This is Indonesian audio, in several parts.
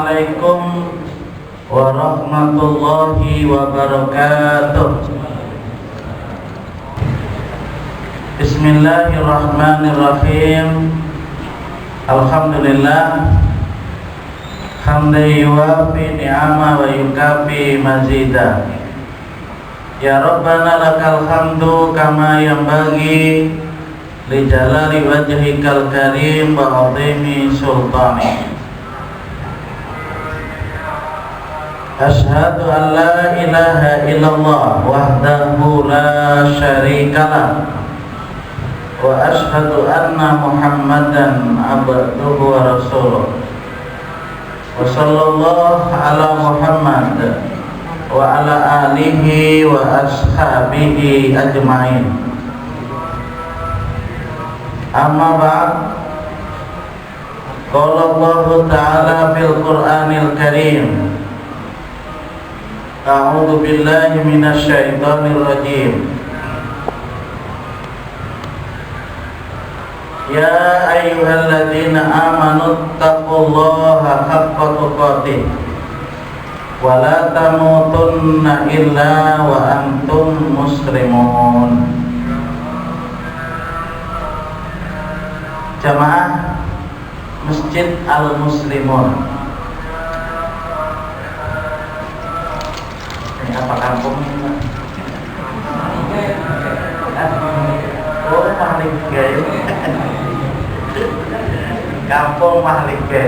Assalamualaikum warahmatullahi wabarakatuh. Bismillahirrahmanirrahim. Alhamdulillah hamdan yuwafi ni'ama wa yukafi mazida. Ya Rabbana lakal hamdu kama yanbaghi li jalali wajhikal karim wa 'azimi sultanik. Asyhadu an la ilaha illallah wahdahu la syarikalah wa asyhadu anna Muhammadan abduhu wa rasuluh. Wa sallallahu ala Muhammad wa ala alihi wa ashabihi ajma'in. Amma ba'd. Qala Allah ta'ala fil Qur'anil Karim. A'udzu billahi minasy syaithanir rajim. Ya ayyuhalladzina amanu taqullaha haqqa tuqatih wa la tamutunna illa wa antum muslimun. Jamaah Masjid Al-Muslimun. Apa kampung ini? Oh, Mahlike. Kampung Mahlike.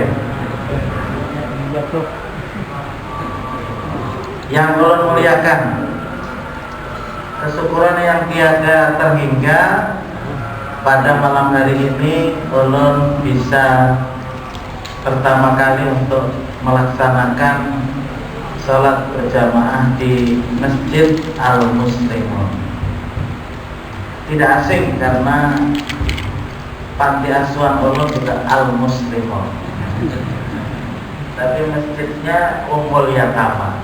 Yang ulun muliakan, kesyukuran yang tiada terhingga pada malam hari ini ulun bisa pertama kali untuk melaksanakan salat berjamaah di Masjid Al-Muslimun. Tidak asing karena panti asuhan ulun juga Al-Muslimun. Tapi masjidnya Ummul Yatama.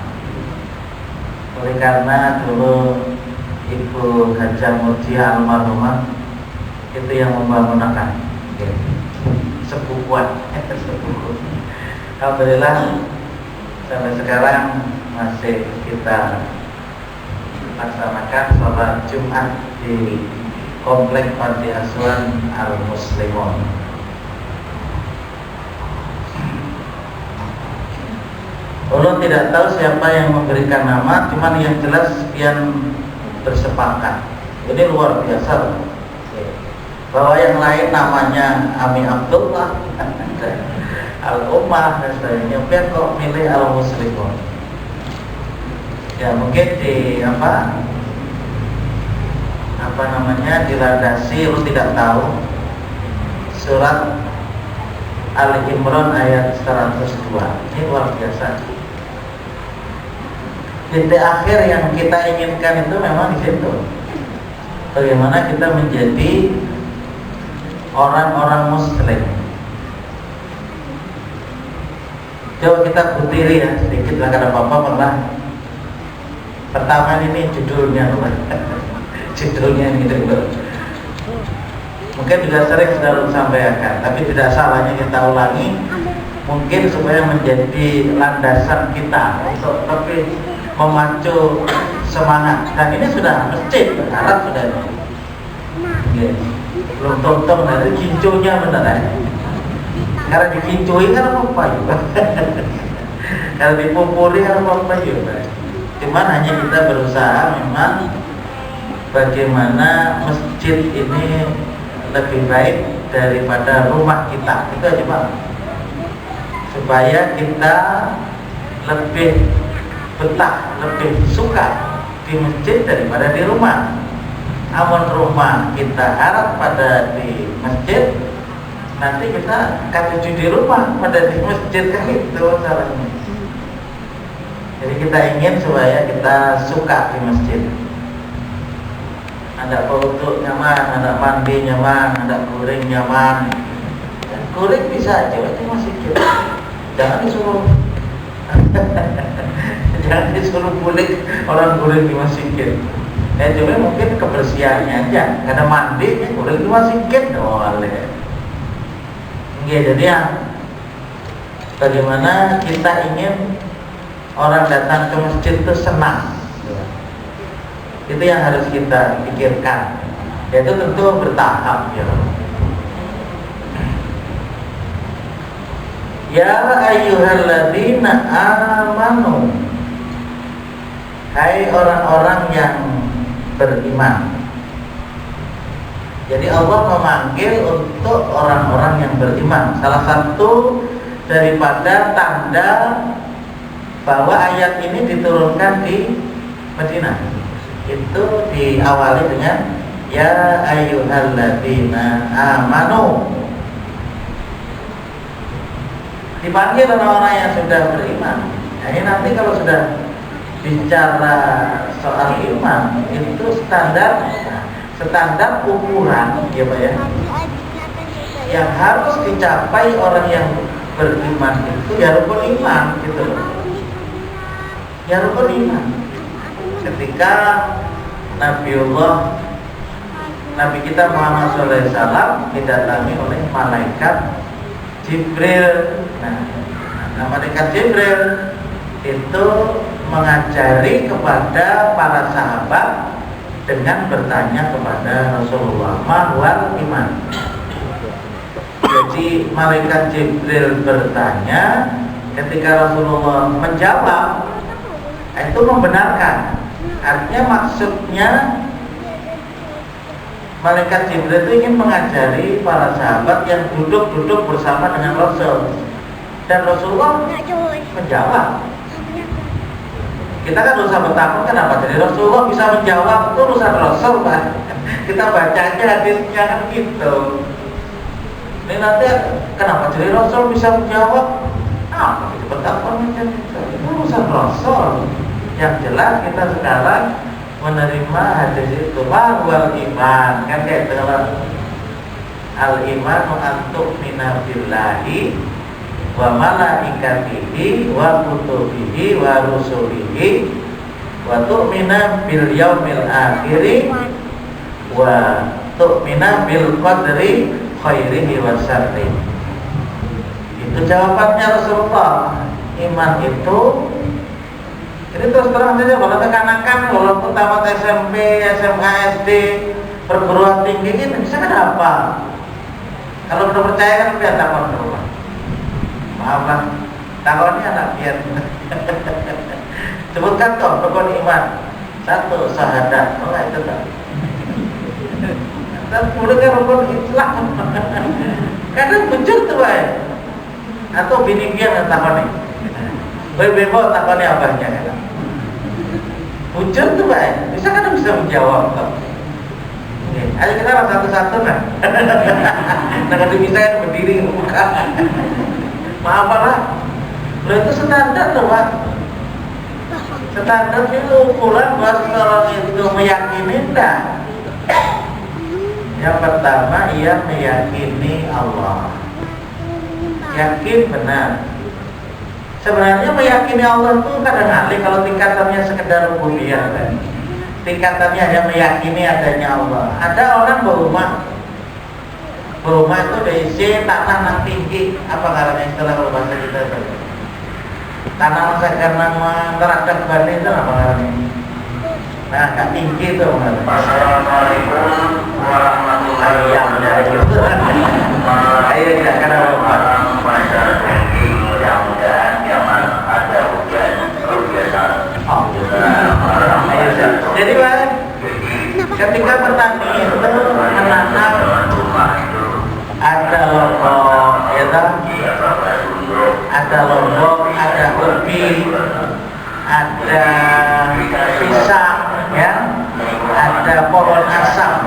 Oleh karena dulu Ibu Hajah Murjiah almarhumah itu yang membangunkan sepupuan. Alhamdulillah sampai sekarang masih kita laksanakan sholat Jumat di komplek panti asuhan Al-Muslimun. Ulun tidak tahu siapa yang memberikan nama, cuman yang jelas sekian bersepakat. Ini luar biasa bahwa yang lain namanya Ami Abdullah Al-Ummah dan sebagainya, biar kok milih Al-Muslimun. Ya mungkin di dilandasi lu tidak tahu surat Al-Imran ayat 102. Ini luar biasa. Titik akhir yang kita inginkan itu memang di situ. Bagaimana kita menjadi orang-orang Muslim. Coba kita kutiri ya sedikit lah, karena Bapak pernah. Pertama ini judulnya judulnya ini dulu. Mungkin juga sering sudah sampaikan, tapi tidak salahnya kita ulangi, mungkin supaya menjadi landasan kita untuk tapi memacu semangat. Dan ini sudah masjid, berharap sudah ini. Belum tonton dari kincunya beneran. Karena dikincui kan apa juga. Kalau dipupuri kan apa juga. Cuman hanya kita berusaha memang bagaimana masjid ini lebih baik daripada rumah kita. Itu aja Pak. Supaya kita lebih betah, lebih suka di masjid daripada di rumah. Amun rumah kita harap pada di masjid, nanti kita akan tuju di rumah pada di masjid, kan itu salahnya. Jadi kita ingin supaya kita suka di masjid. Ada powudu nyaman, ada mandi nyaman, ada kuring nyaman. Dan kuring bisa aja di masjid. Jangan disuruh jangan disuruh kulik orang kuring di masjid. Cuma mungkin kebersihannya aja. Karena mandi kuring di masjid boleh. Ya, jadi yang Bagaimana kita ingin orang datang ke masjid itu senang. Itu yang harus kita pikirkan. Yaitu tentu bertahap ya. Ya ayyuhalladzina amanu, hai orang-orang yang beriman. Jadi Allah memanggil untuk orang-orang yang beriman. Salah satu daripada tanda bahwa ayat ini diturunkan di Madinah itu diawali dengan ya ayyuhalladzina amanu. Dipanggil orang-orang yang sudah beriman. Nah, ini nanti kalau sudah bicara soal iman itu standar ukuran ya Pak ya, yang harus dicapai orang yang beriman itu ya rukun iman gitu loh. Ya rukun iman. Ketika Nabi kita Muhammad SAW didatangi oleh malaikat Jibril. Nah, malaikat Jibril itu mengajari kepada para sahabat dengan bertanya kepada Rasulullah, mahwal iman. Jadi malaikat Jibril bertanya, ketika Rasulullah menjawab, itu membenarkan. Artinya maksudnya malaikat Jibril itu ingin mengajari para sahabat yang duduk bersama dengan Rasul, dan Rasulullah menjawab. Kita kan dosa bertakwa kenapa? Jadi Rasulullah bisa menjawab, itu urusan Rasul kan. Kita bacanya hadisnya kan gitu. Ini nanti kenapa jadi Rasul bisa menjawab? Apa itu bertakwa macam itu? Itu urusan Rasul. Yang jelas kita sekarang menerima hadis itu bahwa iman kan kayak dalam al-imanu antu'mina billahi wa malaikatihi wa kutubihi wa rusulihi wa tu'mina bil yaumil akhiri wa tu'mina bil qadri khairihi wa syarrihi. Itu jawabannya Rasulullah. Iman itu ini terus terang saja, kalau kekanakan, walaupun tamat SMP, SMA, SD, perguruan tinggi ini bisa kenapa? Kalau udah percaya kan biar takut dulu. Maaf lah, takutnya anak biar. Sebutkan toh rukun iman. 1 syahadat, oh enggak itu tak. Dan kemudian rukun Islam. Kadang muncul tuh baik. Atau bini biar takutnya. Bebo takutnya abahnya kan. Muncul tuh baik. Bisa kan bisa menjawab toh. Ayo kita satu-satu kan. Nah kalau bisa kan berdiri buka. Maaf lah. Lo itu standar tuh Pak. Standar itu ukuran bahwa seorang itu meyakini enggak. Yang pertama ia meyakini Allah. Yakin benar. Sebenarnya meyakini Allah itu kadang-kadang kalau tingkatannya sekedar rububiyah kan. Tingkatannya hanya meyakini adanya Allah. Ada orang berumah itu diisi tanah yang tinggi, apa karena istilah kalau bahasa kita itu? Tanah karena teradak bani itu apa karena? Nah, agak tinggi itu. Assalamualaikum warahmatullahi wabarakatuh. Ayo tidak kena lupa. Jadi Pak, ketika petani itu menanam ada lombok, ya kan? Ada lombok, ada ubi, ada pisang, ya, ada pohon asam.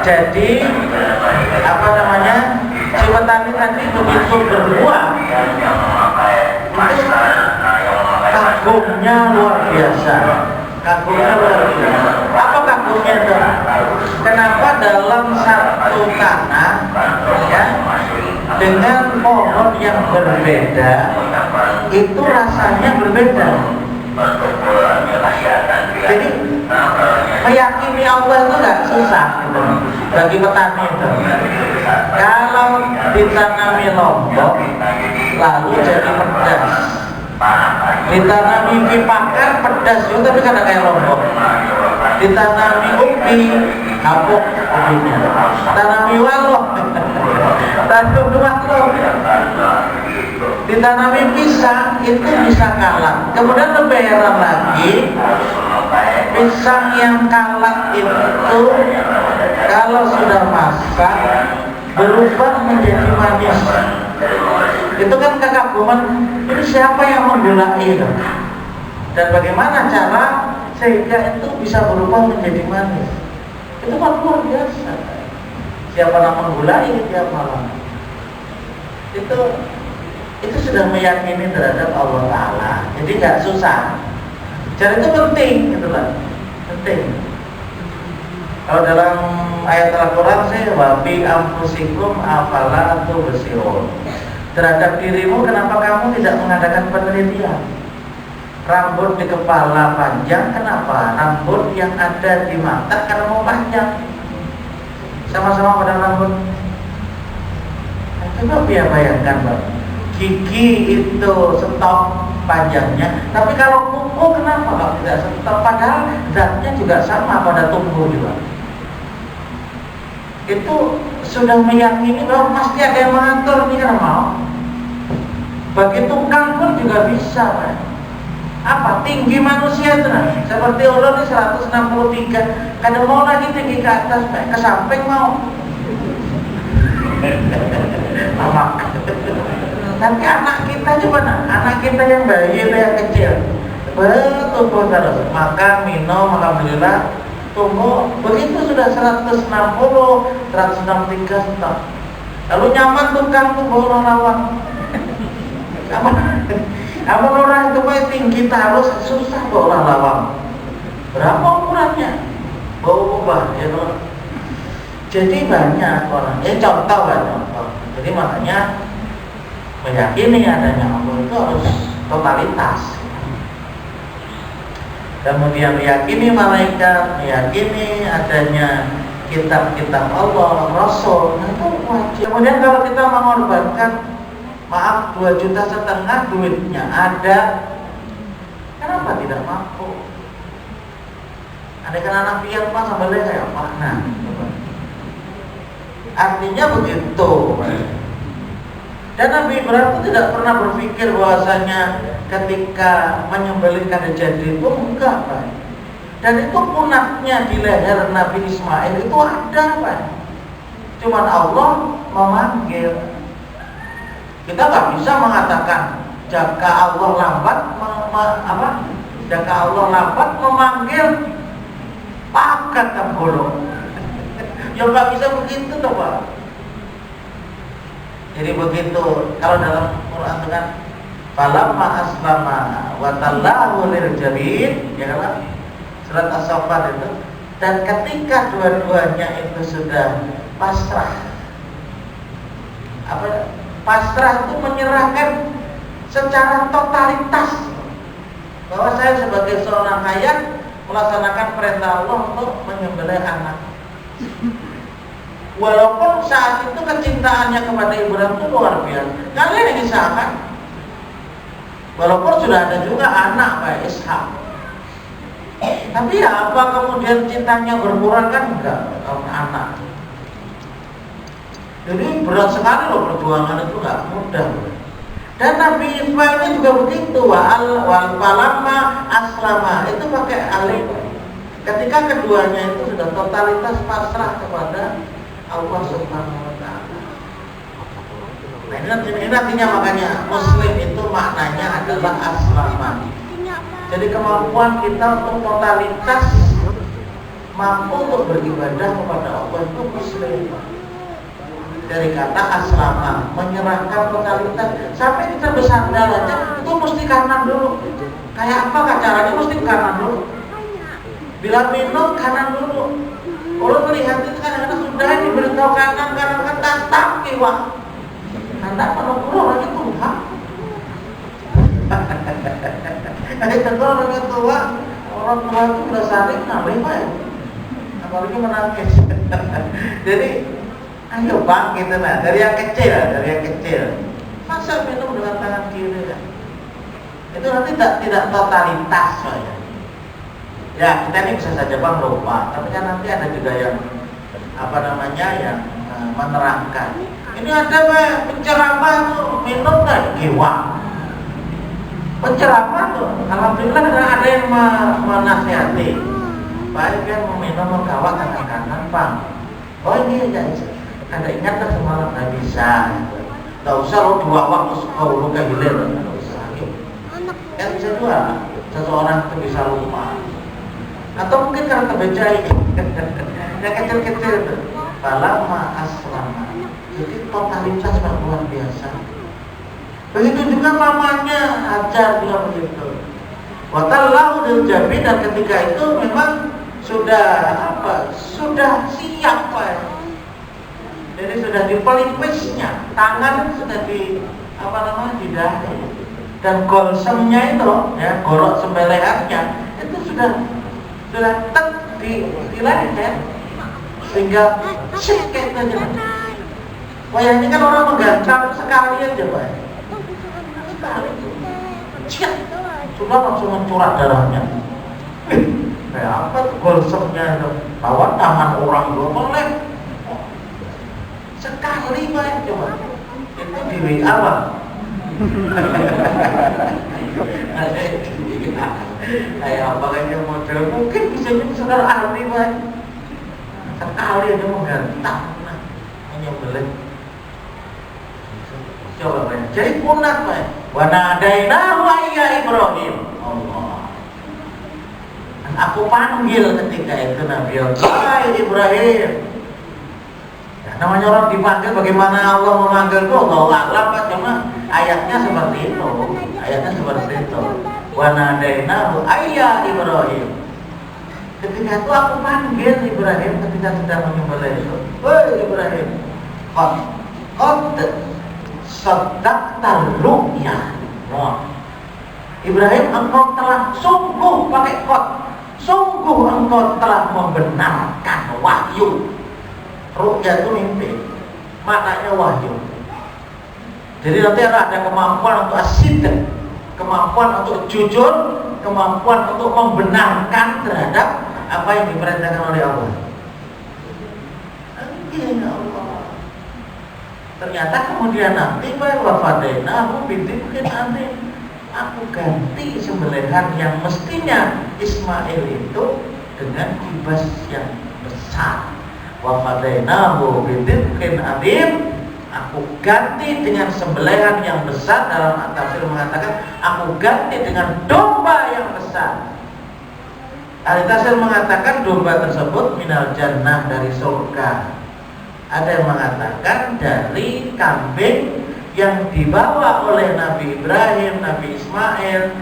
Jadi apa namanya? Si petani tadi begitu berbuah, kagumnya luar biasa. Kagumnya luar biasa. Apa kagumnya itu? Kenapa dalam satu tanah, ya, dengan pohon yang berbeda, itu rasanya berbeda. Jadi meyakini Allah itu nggak susah gitu, bagi petani itu. Kalau ditanami lombok lalu jadi pedas. Ditanami pipakan pedas juga, tapi kadang kayak lombok. Ditanami ubi kapuk ubinya. Tanami walok tanam walok. Ditanami pisang itu bisa kalah. Kemudian lebih heran lagi, pisang yang kalah itu kalau sudah masak berubah menjadi manis. Itu kan kekaguman, ini siapa yang menggulai itu? Dan bagaimana cara sehingga itu bisa berubah menjadi manis? Itu kan luar biasa. Siapa yang menggulai tiap malam? Itu sudah meyakini terhadap Allah Ta'ala. Jadi nggak susah. Jadi itu penting, gitu lah. Penting. Kalau dalam ayat Al-Quran sih, wabi amfusikum afala tubsirun. Terhadap dirimu, kenapa kamu tidak mengadakan penelitian? Rambut di kepala panjang, kenapa? Rambut yang ada di mata karena mau panjang. Sama-sama pada rambut. Nah, coba bayangkan, Bang. Gigi itu stop panjangnya, tapi kalau kuku kenapa kalau tidak stop? Padahal zatnya juga sama pada tubuh juga. Itu sudah meyakini bahwa pasti ada yang mengatur, ini kan mau. Bagi tukang pun juga bisa, Pak. Apa? Tinggi manusia itu, nah. Seperti ulun ini 163, kadang mau lagi tinggi ke atas, Pak. Ke samping mau. Lama. Tapi anak kita coba, anak kita yang bayi itu yang kecil, betul terus makan, minum, alhamdulillah, tumbuh. Begitu sudah 160, 163 stop. Lalu nyaman tukang tuh bawa lawan. Apa orang itu paling tinggi terus susah bawa lawan. Berapa ukurannya? Bawa ya loh. Jadi banyak orang. Contoh kan contoh. Jadi makanya meyakini adanya Allah itu harus totalitas. Kemudian meyakini malaikat, meyakini adanya kitab-kitab Allah, Rasul, itu wajib. Kemudian kalau kita mengorbankan, maaf 2,5 juta duitnya ada, kenapa tidak mampu? Ada kan anak pian Pak sambalnya kayak apa? Nah, artinya begitu. Dan Nabi Ibrahim itu tidak pernah berpikir bahwasanya ketika menyembelih kada jadi itu enggak, Pak. Dan itu punaknya di leher Nabi Ismail itu ada, Pak. Cuman Allah memanggil. Kita nggak bisa mengatakan jika Allah lambat jika Allah lambat memanggil pakat kabulung. Ya nggak bisa begitu toh, Pak. Jadi begitu kalau dalam Quran itu kan falamma aslama wa tallahu lil jabin, ya kan? Surat As-Saffat itu. Dan ketika dua-duanya itu sudah pasrah, pasrah itu menyerahkan secara totalitas bahwa saya sebagai seorang ayah melaksanakan perintah Allah untuk menyembelih anak. Walaupun saat itu kecintaannya kepada Ibrahim itu luar biasa. Kalian yang kisahkan. Walaupun sudah ada juga anak kayak Ishak. Tapi ya apa kemudian cintanya berkurang kan enggak kalau anak. Jadi berat sekali loh perjuangan itu, enggak mudah. Dan Nabi Ismail ini juga begitu. Wal falamma aslama itu pakai alif. Ketika keduanya itu sudah totalitas pasrah kepada Allah Subhanahu wa Ta'ala. Nah, ini artinya makanya Muslim itu maknanya adalah aslama. Jadi kemampuan kita untuk totalitas mampu untuk beribadah kepada Allah itu Muslim. Dari kata aslama, menyerahkan totalitas. Sampai kita bersandar aja itu mesti kanan dulu. Kayak apa caranya? Mesti kanan dulu. Bila minum kanan dulu. Kalau melihat itu kadang-kadang sudah diberitahu kanan kan tapi wah, anda kalau pulau lagi Tuhan. Kalau orang tua itu udah saling namanya ya, apalagi menangis. Jadi ayo bang gitu nah dari yang kecil. Masa minum dengan tangan kiri kan? Itu nanti tidak totalitas ya. Ya kita ini bisa saja bang lupa, tapi kan nanti ada juga yang yang menerangkan. Ini ada penceramah tuh minum kan giwang. Penceramah tuh, alhamdulillah ada yang menasihati. Baik kan meminum megawat kanan-kanan bang. Oh ini ya, ada ingatkan semalam nggak bisa. Nggak usah lo 2 waktu kalau kayak hilir, nggak usah. Kan bisa dua, seseorang itu bisa lupa. Atau mungkin karena kebaca ini, yang kecil-kecil itu, balama asrama. Jadi totalitas luar biasa. Begitu juga mamanya ajar juga begitu. Watallahu diljabi, dan ketika itu memang sudah siap Pak. Jadi sudah di pelipisnya, tangan sudah di di dahi, dan golsemnya itu ya, gorok sembelihannya itu sudah tek di leher, sehingga kayak aja. Wah ini kan orang menggantam sekali aja Pak. Sekali sudah langsung mencurah darahnya. Kayak apa tuh golsemnya itu? Bawa tangan orang dulu boleh. Sekali Pak, coba. Itu di WA Pak. Kayak apa kayaknya model mungkin bisa jadi saudara ahli Pak. Sekali aja menggantam, menyembelih. Coba Pak. Jadi punah Pak. Wa nadainahu ya Ibrahim. Allah. Dan aku panggil ketika itu Nabi Allah Ibrahim. Ya, namanya orang dipanggil, bagaimana Allah memanggil itu Allah a'lam Pak, cuma ayatnya seperti itu. Ayatnya seperti itu. Wa nadainahu ya Ibrahim. Ketika itu aku panggil Ibrahim ketika sedang menyembelih itu. Woi Ibrahim. Qad sadaqtal ru'ya. Ibrahim, engkau telah sungguh pakai qad. Sungguh engkau telah membenarkan wahyu. Ru'ya itu mimpi. Maknanya wahyu. Jadi nanti ada kemampuan untuk asidq, kemampuan untuk jujur, kemampuan untuk membenarkan terhadap apa yang diperintahkan oleh Allah. Ya Allah. Ternyata kemudian nanti wafadainahu bidibhin adim. Aku ganti sembelihan yang mestinya Ismail itu dengan kibas yang besar. Wafadainahu bidibhin adim. Aku ganti dengan sembelihan yang besar. Dalam tafsir mengatakan aku ganti dengan domba yang besar. Ahli tafsir mengatakan domba tersebut minal jannah, dari surga. Ada yang mengatakan dari kambing yang dibawa oleh Nabi Ibrahim, Nabi Ismail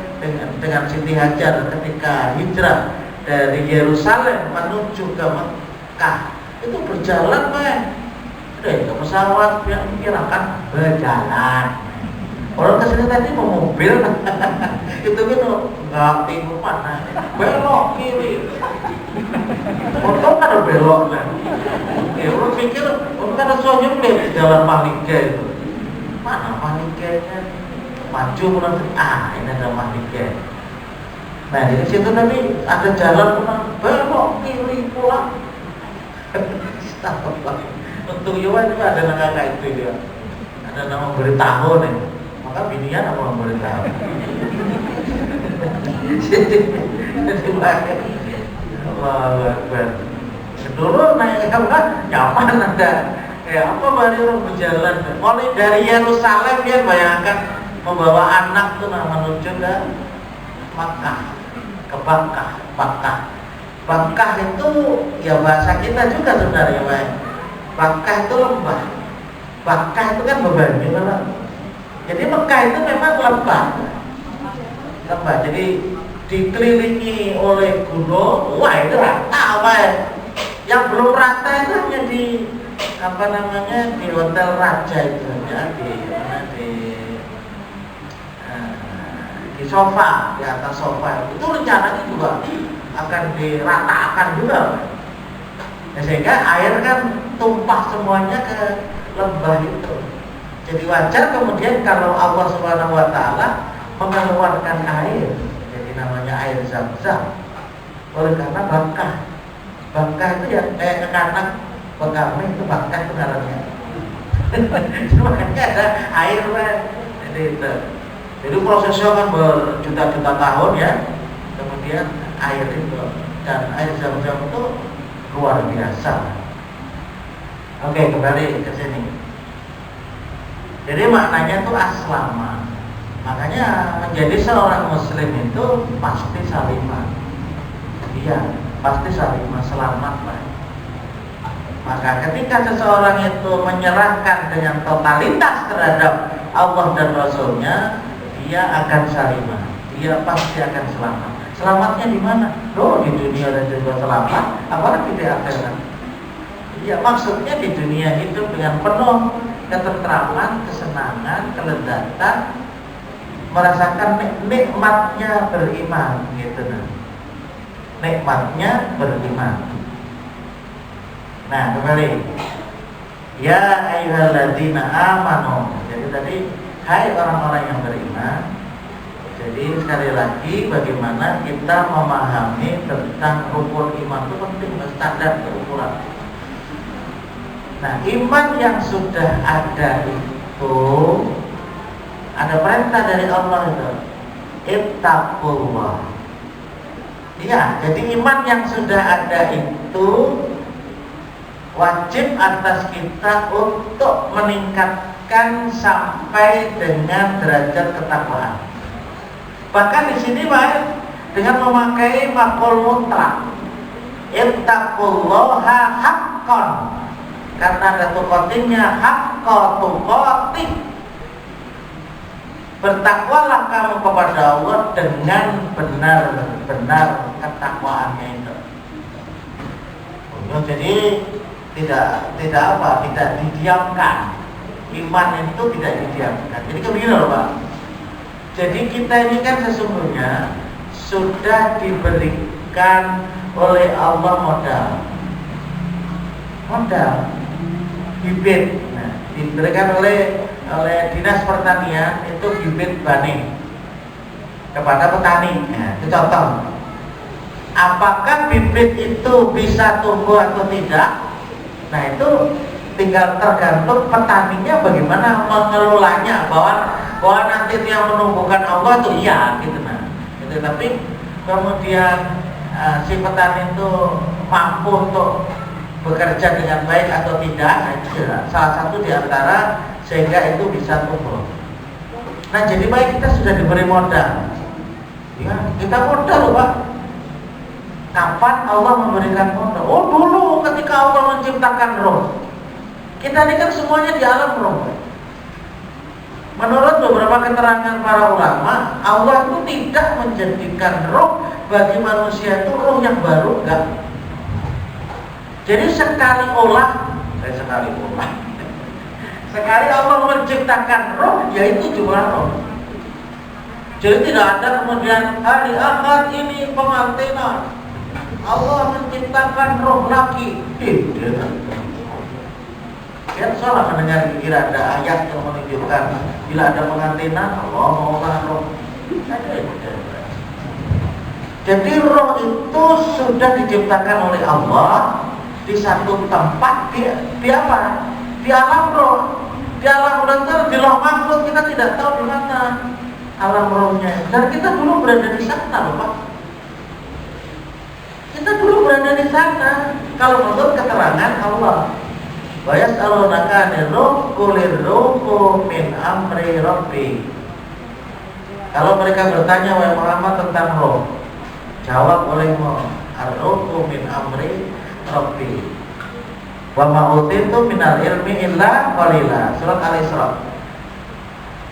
dengan Siti Hajar ketika hijrah dari Yerusalem menuju ke Mekah. Itu berjalan Pak. Ke pesawat yang dikirakan berjalan. Orang kesini tadi mau mobil, itu nggak tinggal mana, belok kiri. Untung ada belok kan. Ya, orang pikir, orang kan soalnya di jalan Malika itu. Mana Malikanya? Maju pulang ini ada Malika. Nah di situ nanti ada jalan pulang, belok kiri pulang. Untuk Yuan juga ada nama kayak itu ya. Ada nama beritahu nih. Maka binian apa yang beritahu? Jadi banyak. Allahu Akbar. Dulu naik kapal nyaman ada. Apa baru berjalan? Mulai dari Yerusalem dia bayangkan membawa anak tuh menuju ke Makkah, ke Bakkah. Bakkah itu ya bahasa kita juga sebenarnya Pak. Bakkah itu lembah. Bakkah itu kan beban gitu loh. Jadi Mekah itu memang lembah. Jadi dikelilingi oleh gunung. Wah itu rata Pak. Yang belum rata itu hanya di di hotel Raja itu ya, di sofa, di atas sofa. Itu rencananya juga akan diratakan juga. Ya, sehingga air kan tumpah semuanya ke lembah itu. Jadi wajar kemudian kalau Allah Subhanahu wa taala mengeluarkan air, jadi namanya air Zam-Zam. Oleh karena Bangkah itu ya kayak anak bekami itu bangkah itu ngarannya. Makanya ada air jadi itu. Jadi prosesnya kan berjuta-juta tahun ya. Kemudian air itu dan air Zam-Zam itu luar biasa. Oke, kembali ke sini. Jadi maknanya itu aslama. Makanya menjadi seorang muslim itu pasti salimah. Iya, pasti salimah, selamat lah. Maka ketika seseorang itu menyerahkan dengan totalitas terhadap Allah dan Rasulnya, dia akan salimah. Dia pasti akan selamat. Selamatnya di mana? Loh, di dunia dan juga selamat, apalagi di akhirat. Ya, maksudnya di dunia hidup dengan penuh ketentraman, kesenangan, kelezatan, merasakan nikmatnya beriman, gitu nah. Nikmatnya beriman. Nah, kembali. Ya ayyuhalladzina amanu. Jadi tadi, hai orang-orang yang beriman. Jadi sekali lagi bagaimana kita memahami tentang rukun iman itu penting, standar ukuran. Nah, iman yang sudah ada itu ada perintah dari Allah itu. Ittaqullah. Iya, jadi iman yang sudah ada itu wajib atas kita untuk meningkatkan sampai dengan derajat ketakwaan. Bahkan di sini Pak, dengan memakai maf'ul mutlaq. Ittaqullaha haqqan. Karena ada tuqatimnya haqqa tuqatih. Bertakwalah kamu kepada Allah dengan benar-benar ketakwaannya itu. Jadi tidak didiamkan. Iman itu tidak didiamkan. Jadi begini loh Pak. Jadi kita ini kan sesungguhnya sudah diberikan oleh Allah modal bibit. Nah, diberikan oleh Dinas Pertanian itu bibit benih kepada petani. Nah, itu contoh. Apakah bibit itu bisa tumbuh atau tidak? Nah, itu tinggal tergantung petaninya bagaimana mengelolanya, bahwa nanti yang menumbuhkan Allah itu iya gitu nah. Gitu. Tapi kemudian si petani itu mampu untuk bekerja dengan baik atau tidak, nah itu salah satu di antara sehingga itu bisa tumbuh. Nah, jadi baik kita sudah diberi modal. Ya, kita modal loh Pak. Kapan Allah memberikan modal? Oh, dulu ketika Allah menciptakan roh. Kita ini kan semuanya di alam roh. Menurut beberapa keterangan para ulama, Allah itu tidak menjadikan roh bagi manusia itu roh yang baru, enggak. Jadi sekali Allah menciptakan roh, yaitu jumlah roh. Jadi tidak ada kemudian hari Ahad ini pengantinan. Allah menciptakan roh laki. Kan salah mendengar kira ada ayat yang menunjukkan bila ada pengantinan Allah maulah roh. Jadi roh itu sudah diciptakan oleh Allah di satu tempat di apa? Di alam roh. Di alam roh itu di loh makhluk kita tidak tahu di mana alam rohnya. Dan kita dulu berada di sana, loh Pak. Kita dulu berada di sana. Kalau menurut keterangan Allah, wa yas'alunaka 'anil ruh qulir ruhu min amri rabbi. Kalau mereka bertanya wahai Muhammad tentang roh, jawab olehmu, ar-ruhu min amri rabbi. Wa ma utitu minal ilmi illa qalila. Surat Al-Isra.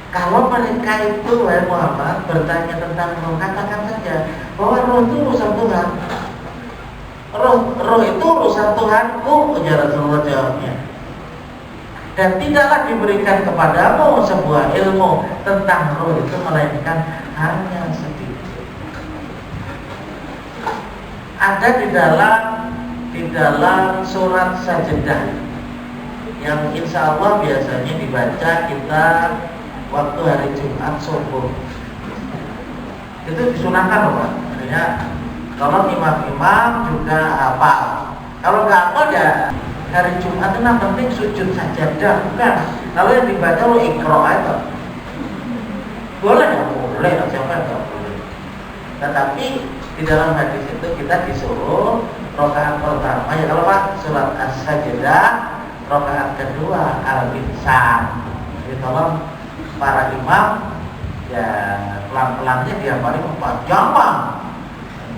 Kalau mereka itu wahai Muhammad bertanya tentang roh, katakan saja bahwa roh itu urusan Tuhan. Roh itu urusan Tuhanku, ujar Rasulullah jawabnya. Dan tidaklah diberikan kepadamu sebuah ilmu tentang roh itu melainkan hanya sedikit. Ada di dalam surat Sajdah yang insya Allah biasanya dibaca kita waktu hari Jumat subuh. Itu disunahkan loh Pak. Artinya kalau imam-imam juga hafal. Kalau nggak hafal ya hari Jumat itu yang penting sujud sajadah, bukan. Kalau yang dibaca lo ikro itu boleh ya, boleh, siapa yang nggak boleh. Tetapi di dalam hadis itu kita disuruh rakaat pertama ya kalau Pak surat as-sajdah, rakaat kedua al-insan. Jadi tolong para imam ya pelan-pelannya diapalin Pak, gampang.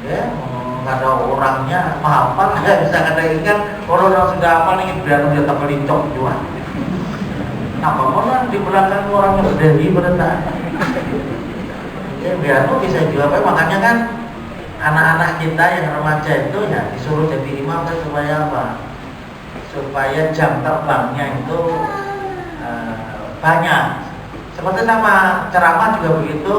Ya, nggak ada orangnya menghafal, nggak bisa ada ingat. Kalau orang sudah hafal ingin biar dia tak melincong juga. Apa mana di belakang orangnya berdiri berenang. Ya biar tuh bisa juga, makanya kan anak-anak kita yang remaja itu ya disuruh jadi imam kan supaya apa? Supaya jam terbangnya itu banyak. Seperti sama ceramah juga begitu.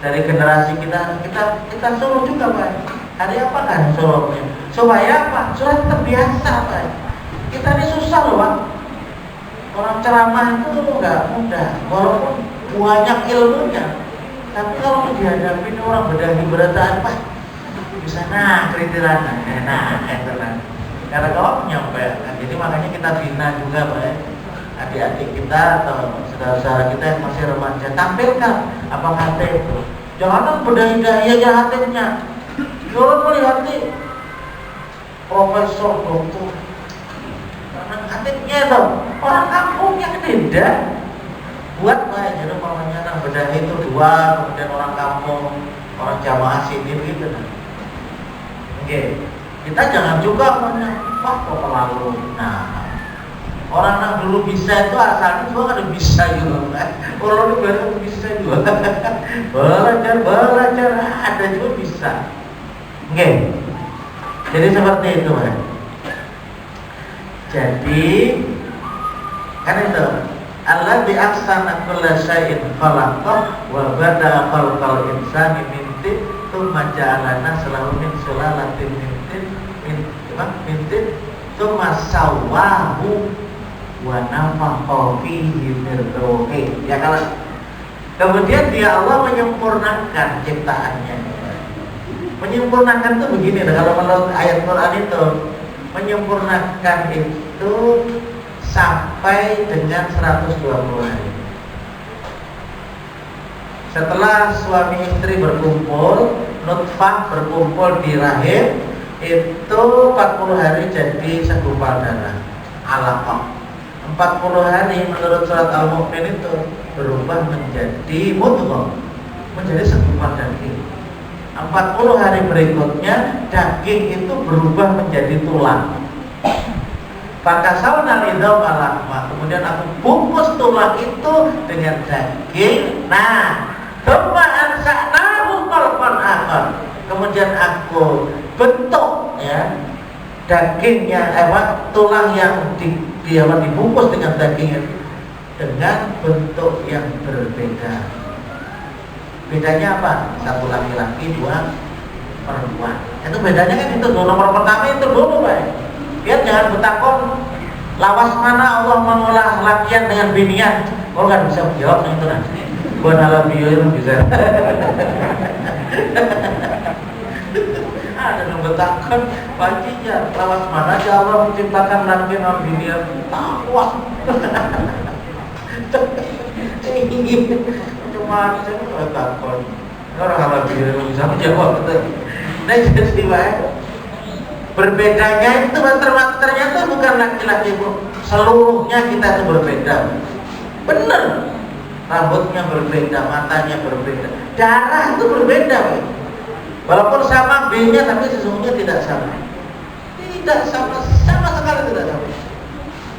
Dari generasi kita suruh juga Pak. Hari apa kan suruhnya? Supaya apa? Supaya terbiasa Pak. Kita ini susah loh Pak. Orang ceramah itu nggak mudah, walaupun banyak ilmunya. Tapi kalau dihadapi orang berdaki berataan Pak, bisa kriterianya, itu kan. Karena kalau menyampaikan, jadi makanya kita bina juga Pak. Adik-adik kita atau saudara-saudara kita yang masih remaja, tampilkan apa khatib. Jangan berdaya-daya ya khatibnya. Jangan melihat profesor, dokter. Karena khatibnya itu orang kampungnya beda. Buat Pak, jadi namanya anak berdaya itu dua, kemudian orang kampung, orang jamaah sini begitu. Oke, kita jangan juga wah kok terlalu. Nah, orang yang dulu bisa itu asalnya juga ada bisa juga kan. Orang itu baru bisa juga. belajar ada juga bisa. Oke. Jadi seperti itu kan. Jadi kan itu Allah bi ahsana kulla syai'in khalaqah wa bada khalqal insani min tin tsumma ja'alana selalu min sulalatin min tin tsumma sawwahu wa nafakha fihi min ruhi. Ya kalau kemudian dia Allah menyempurnakan ciptaannya. Menyempurnakan itu begini, kalau menurut ayat Quran itu menyempurnakan itu sampai dengan 120 hari. Setelah suami istri berkumpul, nutfah berkumpul di rahim, itu 40 hari jadi segumpal darah, alaqah. 40 hari menurut surat Al-Mu'min itu berubah menjadi mudghah, menjadi segumpal daging. 40 hari berikutnya daging itu berubah menjadi tulang. Fakasawna lidham alahma, kemudian aku bungkus tulang itu dengan daging. Nah, thumma ansa'nahu khalqan akhar. Kemudian aku bentuk ya dagingnya, tulang yang dibungkus dengan daging itu dengan bentuk yang berbeda. Bedanya apa? Satu laki-laki, dua perempuan. Itu bedanya kan itu. Nomor pertama itu dulu Pak. Biar jangan bertakon lawas mana Allah mengolah lakian dengan binian. Kalau nggak bisa menjawab itu nanti. Buat alam bio itu bisa. Ada yang bertakon pancinya lawas mana aja Allah menciptakan laki dan binian. Takwa. Cuma saya nggak takon. Orang alam bio itu bisa menjawab betul. Nah jadi Pak. Berbedanya itu ternyata bukan laki-laki Bu, seluruhnya kita itu berbeda. Bener, rambutnya berbeda, matanya berbeda, darah itu berbeda Bu. Walaupun sama B-nya tapi sesungguhnya tidak sama. Tidak sama sekali tidak sama.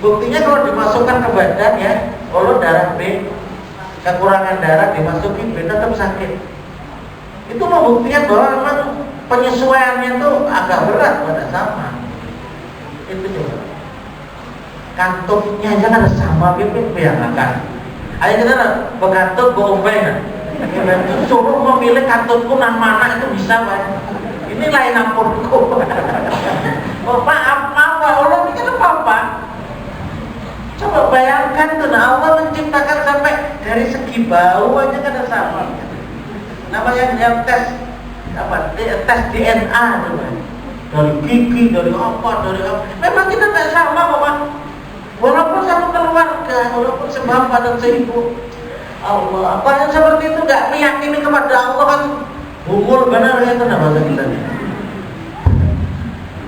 Buktinya kalau dimasukkan ke badan ya, kalau darah B kekurangan darah dimasukin B tetap sakit. Itu membuktikan bahwa memang penyesuaiannya itu agak berat pada sama. Itu juga. Kantutnya aja kan sama pipit yang akan. Ayo kita berkantut berombay kan. Suruh memilih kantutku nang mana itu bisa Pak. Ini lain ampunku. Oh maaf Allah ini kan apa? Coba bayangkan tuh, nah Allah menciptakan sampai dari segi bau aja kan ada sama. Namanya yang tes apa? Tes DNA tuh, dari gigi, dari apa. Memang kita tak sama, Bapak. Walaupun satu keluarga, walaupun sebapak dan seibu. Allah, apa yang seperti itu nggak meyakini kepada Allah kan umur benar ya itu bahasa kita.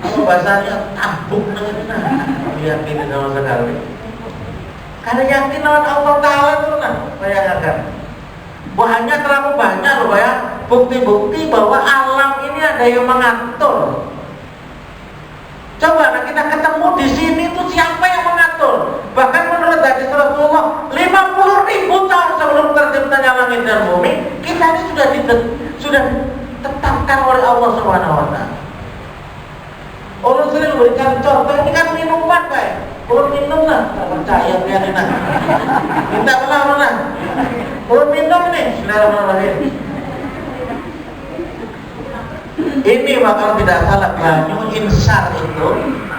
Kalau bahasanya tabuk nah, meyakini sama sekali. Karena yakin lawan Allah Ta'ala itu nah, bayangkan. Banyak, terlalu banyak loh ya bukti-bukti bahwa alam ini ada yang mengatur. Coba nah, kita ketemu di sini tuh siapa yang mengatur? Bahkan menurut hadis Rasulullah 50.000 tahun sebelum terciptanya langit dan bumi, kita ini sudah ditetapkan oleh Allah Subhanahu wa taala. Allah sering memberikan contoh, ini kan minuman Pak. Belum minum lah, tak percaya biarin lah. Minta mana? Belum minum nih, bismillahirrahmanirrahim. Ini kalau tidak salah banyu insar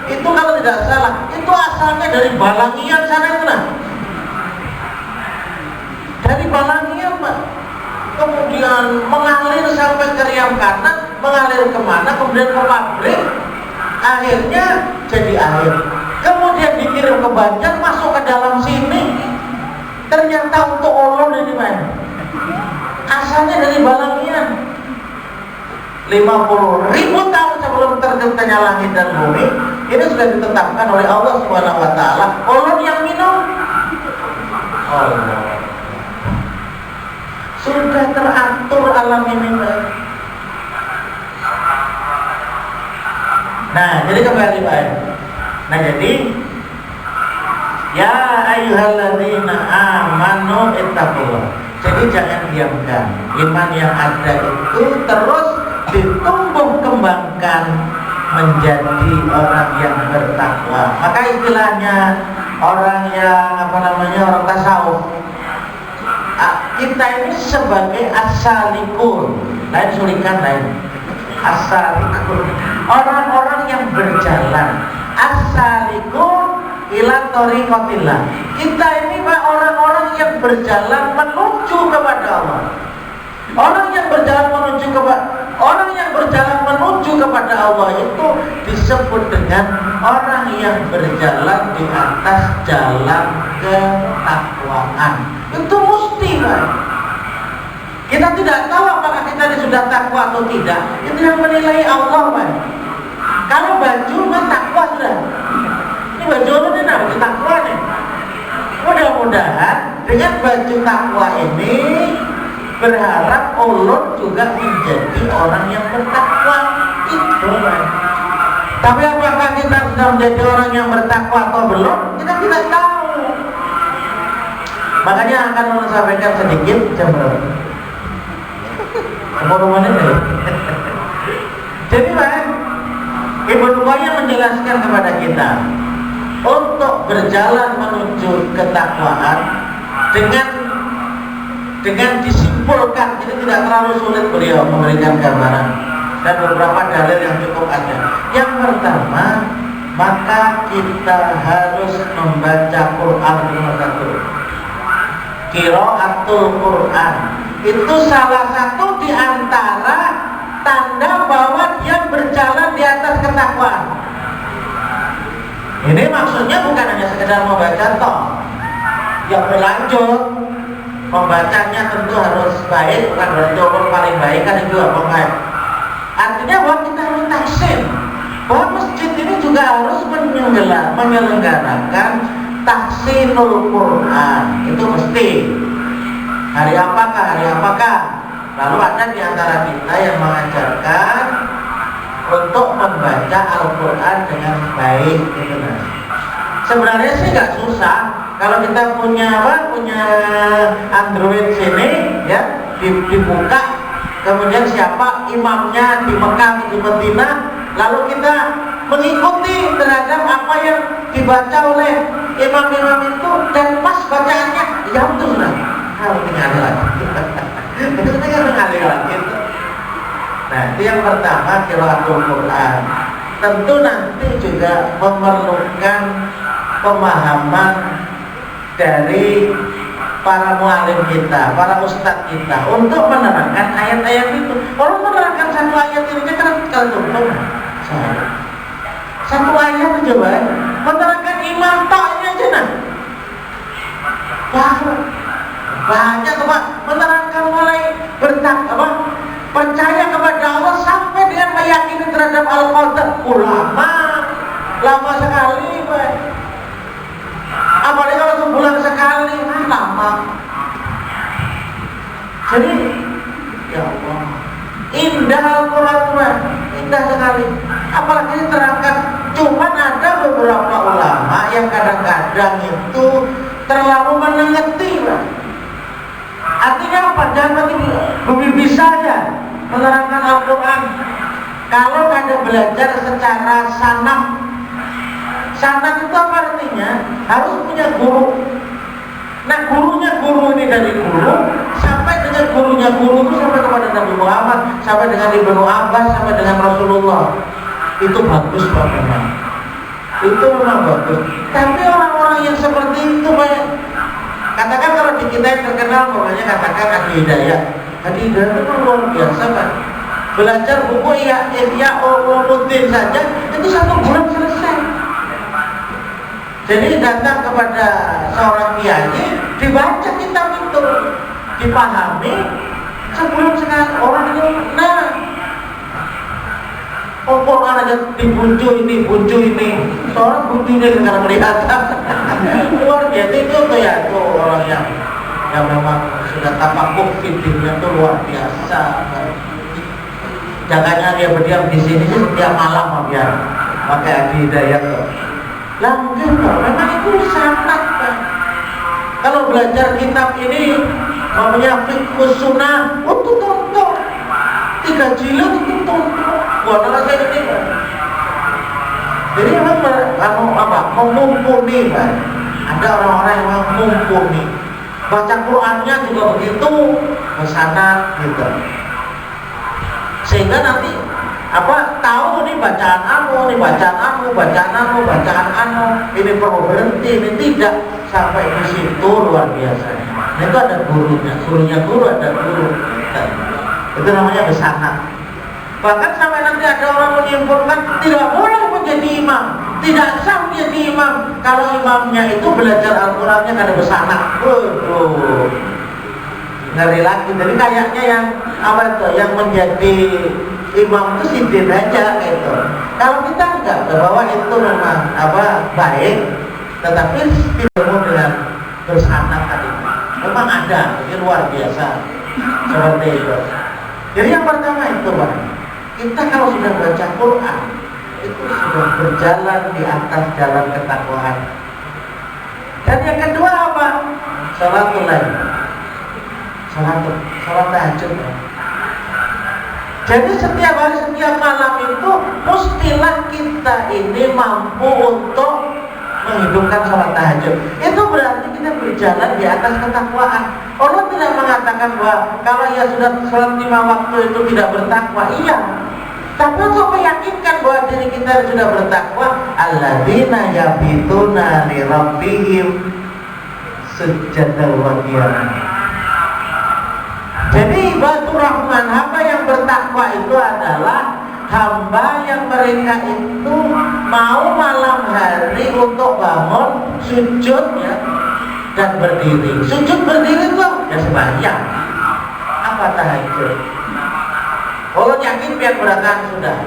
itu kalau tidak salah itu asalnya dari Balangian sana itu nah. Dari Balangian Pak. Kemudian mengalir sampai ke Riam Kanan, mengalir kemana, kemudian ke pabrik, akhirnya jadi air. Kemudian dikirim ke Banjar, masuk ke dalam sini. Ternyata untuk ulun ini mana? Asalnya dari Balangian. 50.000 tahun sebelum terciptanya langit dan bumi, ini sudah ditetapkan oleh Allah Subhanahu wa taala. Ulun yang minum Allah. Sudah teratur alam ini. Nah, jadi kembali Pak. Nah, jadi ya ayyuhalladzina amanu ittaqullah. Jadi jangan diamkan. Iman yang ada itu terus ditumbuh kembangkan menjadi orang yang bertakwa. Maka istilahnya orang yang orang tasawuf, kita ini sebagai as-salikun, lain sulikan lain as-salikun, orang-orang yang berjalan as-salikun ila thoriqatillah. Kita ini Pak orang-orang yang berjalan menuju kepada Allah. Orang yang berjalan menuju kepada Allah itu disebut dengan orang yang berjalan di atas jalan ketakwaan. Itu mesti Pak. Kita tidak tahu apakah kita ini sudah takwa atau tidak. Itu yang menilai Allah Pak. Kalau baju kan takwa sudah. Ini baju ini baju takwa nih. Mudah-mudahan dengan baju takwa ini berharap ulun juga menjadi orang yang bertakwa itu. Tapi apakah kita sudah menjadi orang yang bertakwa atau belum? Kita tidak tahu. Makanya akan ulun sampaikan sedikit jam berapa? Umur ini. Jadi Pak, Ibnu Qayyim menjelaskan kepada kita untuk berjalan menuju ketakwaan dengan disimpulkan, ini tidak terlalu sulit beliau memberikan gambaran dan beberapa dalil yang cukup ada. Yang pertama, maka kita harus membaca Quran nomor 1. Qiraatul Quran itu salah satu di antara tanda bahwa dia berjalan di atas ketakwaan. Ini maksudnya bukan hanya sekedar membaca toh, yang berlanjut. Membacanya tentu harus baik, bukan berarti orang paling baik kan itu apa baik. Artinya bahwa kita harus taksim bahwa masjid ini juga harus menyelenggarakan tahsinul Quran. Itu mesti. Hari apakah? Lalu ada di antara kita yang mengajarkan untuk membaca Al-Quran dengan baik gitu. Sebenarnya sih nggak susah. Kalau kita punya Android sini ya dibuka, kemudian siapa imamnya di Mekah, di Madinah, lalu kita mengikuti terhadap apa yang dibaca oleh imam-imam itu dan pas bacaannya ya betul lah. Harus mengalir lagi. Itu tinggal mengalir lagi. Nah, itu yang pertama qiraatul Quran. Tentu nanti juga memerlukan pemahaman dari para mualim kita, para ustadz kita untuk menerangkan ayat-ayat itu. Orang menerangkan satu ayat ini kan kalau satu ayat aja banyak. Menerangkan iman tok ini aja nah. Banyak Pak, menerangkan mulai percaya kepada Allah sampai dengan meyakini terhadap al-qadar. Lama sekali Pak. Apalagi kalau sebulan sekali, lama. Jadi, ya Allah, indah Al-Quran, indah sekali. Apalagi diterangkan. Cuman ada beberapa ulama yang kadang-kadang itu terlalu menengeti, Pak. Artinya apa? Jangan berbibis saja menerangkan Al-Quran. Kalau ada belajar secara sanad itu apa artinya? Harus punya guru. Nah gurunya guru ini dari guru sampai dengan gurunya guru itu sampai kepada Nabi Muhammad, sampai dengan Ibnu Abbas, sampai dengan Rasulullah. Itu bagus Pak memang. Itu memang bagus. Tapi orang-orang yang seperti itu banyak. Katakan kalau di kita yang terkenal namanya katakan Adi Hidayat. Adi Hidayat itu luar biasa Pak. Belajar buku Ihya Ulumuddin saja itu 1 bulan selesai. Jadi datang kepada seorang kiai, dibaca kitab itu, dipahami, sebulan sekali orang itu, Quran aja dibuncu ini, seorang buncunya karena kelihatan. Luar biasa itu ya itu orang yang memang sudah tafakuh fitrahnya itu luar biasa. Jangannya dia berdiam di sini setiap malam biar pakai Adi Hidayat. Lanjut memang itu sangat Pak. Kalau belajar kitab ini namanya Fiqhus Sunnah, itu tonton 3 jilid itu tonton. Buat saya ini Pak. Jadi memang memumpuni Pak. Ada orang-orang yang mumpuni. Baca Qurannya juga begitu, bersanad gitu. Sehingga nanti tahu nih bacaan anu, ini perlu berhenti, ini tidak, sampai di situ luar biasa. Nah, itu ada gurunya guru ada guru. Itu namanya bersanad. Bahkan sampai nanti ada orang menyimpulkan tidak boleh menjadi imam, tidak sah menjadi imam kalau imamnya itu belajar Al-Qurannya kada bersanad. Ngeri lagi. Jadi kayaknya yang menjadi imam itu sidin aja gitu. Kalau kita enggak, bahwa itu memang baik, tetapi tidak dengan bersanad tadi. Memang ada, ini luar biasa seperti itu. Jadi yang pertama itu Pak, kita kalau sudah baca Quran itu sudah berjalan di atas jalan ketakwaan. Dan yang kedua apa? Salatul lail. Salat tahajud. Jadi setiap hari, setiap malam itu mestilah kita ini mampu untuk menghidupkan salat tahajud. Itu berarti kita berjalan di atas ketakwaan. Allah tidak mengatakan bahwa kalau ya sudah salat 5 waktu itu tidak bertakwa. Iya. Tapi untuk meyakinkan bahwa diri kita sudah bertakwa, alladzina yabituna li rabbihim sujjadan wa qiyam. Jadi ibadur rahman, hamba yang bertakwa itu adalah hamba yang mereka itu mau malam hari untuk bangun sujud ya dan berdiri. Sujud berdiri itu ya sembahyang. Apa tahajud? Kalau yakin pihak beratan sudah.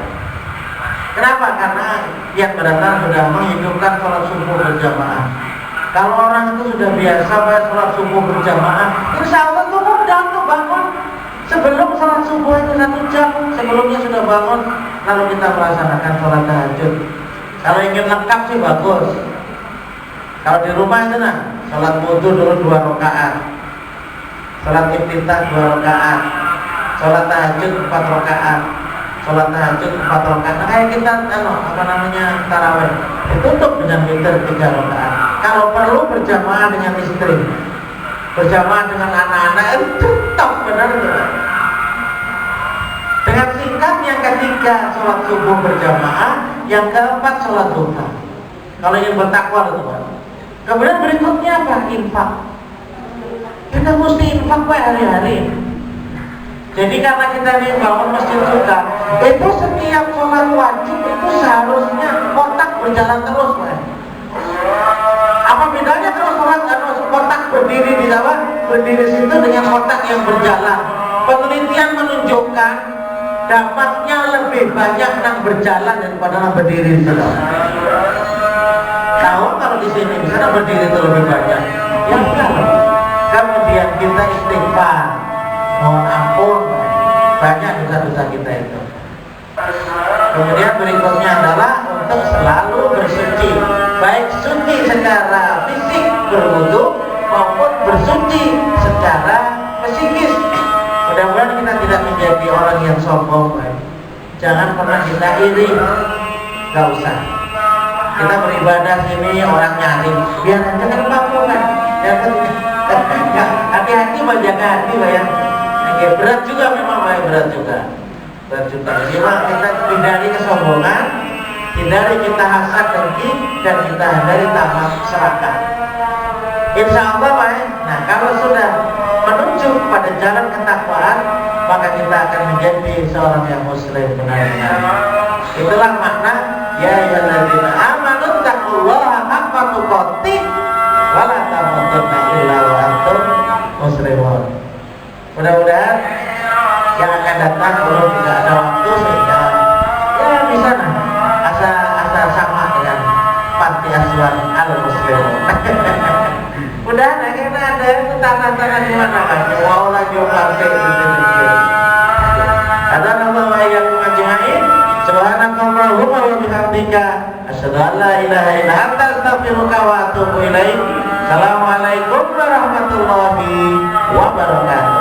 Kenapa? Karena pihak beratan sudah menghidupkan sholat subuh berjamaah. Kalau orang itu sudah biasa sholat subuh berjamaah, insya Allah tuh mudah untuk bangun. Sebelum sholat subuh itu 1 jam sebelumnya sudah bangun, lalu kita melaksanakan sholat tahajud. Kalau ingin lengkap sih bagus. Kalau di rumah itu sholat wudhu dulu 2 rakaat, sholat iftitah 2 rakaat, sholat tahajud 4 rakaat, sholat tahajud 4 rakaat. Nah kayak kita tarawih, ditutup dengan witir 3 rakaat. Kalau perlu berjamaah dengan istri, berjamaah dengan anak-anak, itu tetap benar ya. Dengan singkat, yang ketiga sholat subuh berjamaah, yang keempat sholat duha. Kalau yang bertakwa itu Pak. Kemudian berikutnya apa? Infak. Kita mesti infak hari-hari. Jadi karena kita nih bangun masjid juga, itu setiap sholat wajib itu seharusnya kotak berjalan terus, Pak. Apa bedanya kalau sholat kotak berdiri di bawah, berdiri situ dengan kotak yang berjalan? Penelitian menunjukkan dapatnya lebih banyak yang berjalan daripada yang berdiri di situ. Tahu kalau di sini misalnya berdiri itu lebih banyak. Ya enggak. Kemudian kita istighfar, mohon ampun banyak dosa-dosa kita itu. Kemudian berikutnya adalah untuk selalu bersuci, baik suci secara fisik berwudu maupun bersuci secara psikis. Mudah-mudahan kita tidak menjadi orang yang sombong, Pak. Jangan pernah kita iri, gak usah. Kita beribadah sini orang nyari, biar aja kan mampu, kan? Ya, hati-hati menjaga hati, Pak ya. Berat juga memang, Pak, berat juga. Berat juga. Jadi kita hindari kesombongan, hindari kita hasad dengki, dan kita hindari tamak serakah. Insya Allah, Pak. Nah, kalau sudah menuju pada jalan ketakwaan, maka kita akan menjadi seorang yang muslim benar-benar. Itulah makna ya ayyuhalladzina amanu taqullaha haqqa tuqatih wa la tamutunna illa wa antum muslimun. Mudah-mudahan yang akan datang belum tidak ada waktu sehingga ya bisa asa sama dengan panti asuhan al-muslimun. Udah akhirnya ada itu tanah-tanah di mana kan? Wow lagi partai itu. Ada nama yang majmain. Subhanakallahumma wa bihamdika asyhadu an la ilaha illa anta astaghfiruka wa atubu ilaik. Assalamualaikum warahmatullahi wabarakatuh.